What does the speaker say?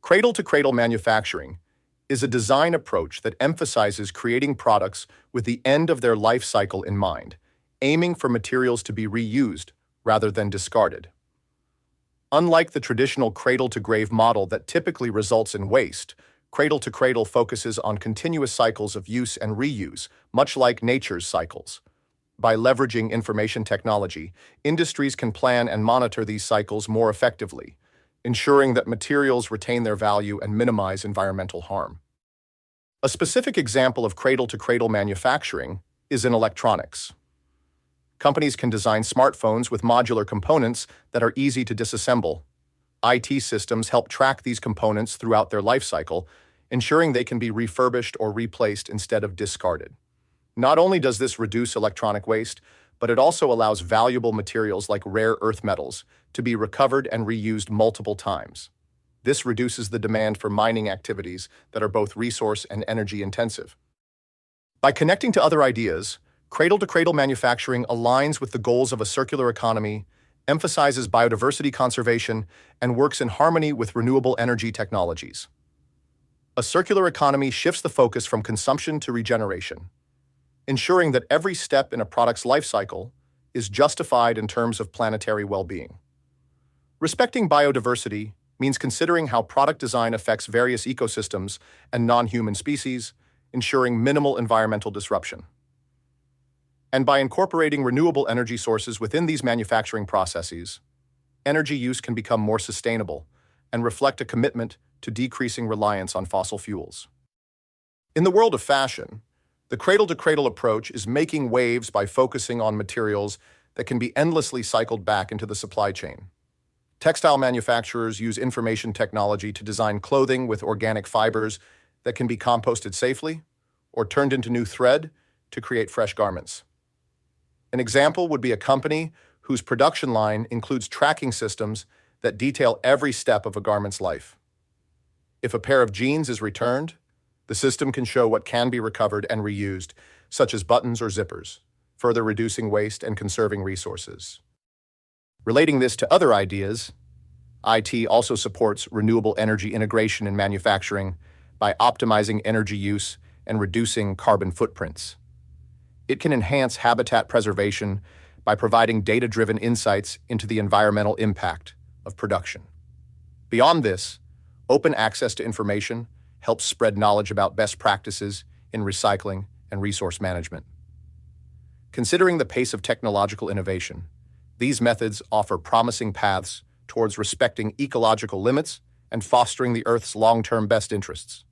Cradle-to-cradle manufacturing is a design approach that emphasizes creating products with the end of their life cycle in mind, aiming for materials to be reused rather than discarded. Unlike the traditional cradle-to-grave model that typically results in waste, cradle-to-cradle focuses on continuous cycles of use and reuse, much like nature's cycles. By leveraging information technology, industries can plan and monitor these cycles more effectively, ensuring that materials retain their value and minimize environmental harm. A specific example of cradle-to-cradle manufacturing is in electronics. Companies can design smartphones with modular components that are easy to disassemble. IT systems help track these components throughout their life cycle, ensuring they can be refurbished or replaced instead of discarded. Not only does this reduce electronic waste, but it also allows valuable materials like rare earth metals to be recovered and reused multiple times. This reduces the demand for mining activities that are both resource and energy intensive. By connecting to other ideas, cradle-to-cradle manufacturing aligns with the goals of a circular economy, emphasizes biodiversity conservation, and works in harmony with renewable energy technologies. A circular economy shifts the focus from consumption to regeneration, ensuring that every step in a product's life cycle is justified in terms of planetary well-being. Respecting biodiversity means considering how product design affects various ecosystems and non-human species, ensuring minimal environmental disruption. And by incorporating renewable energy sources within these manufacturing processes, energy use can become more sustainable and reflect a commitment to decreasing reliance on fossil fuels. In the world of fashion, the cradle-to-cradle approach is making waves by focusing on materials that can be endlessly cycled back into the supply chain. Textile manufacturers use information technology to design clothing with organic fibers that can be composted safely or turned into new thread to create fresh garments. An example would be a company whose production line includes tracking systems that detail every step of a garment's life. If a pair of jeans is returned, the system can show what can be recovered and reused, such as buttons or zippers, further reducing waste and conserving resources. Relating this to other ideas, IT also supports renewable energy integration in manufacturing by optimizing energy use and reducing carbon footprints. It can enhance habitat preservation by providing data-driven insights into the environmental impact of production. Beyond this, open access to information helps spread knowledge about best practices in recycling and resource management. Considering the pace of technological innovation, these methods offer promising paths towards respecting ecological limits and fostering the Earth's long-term best interests.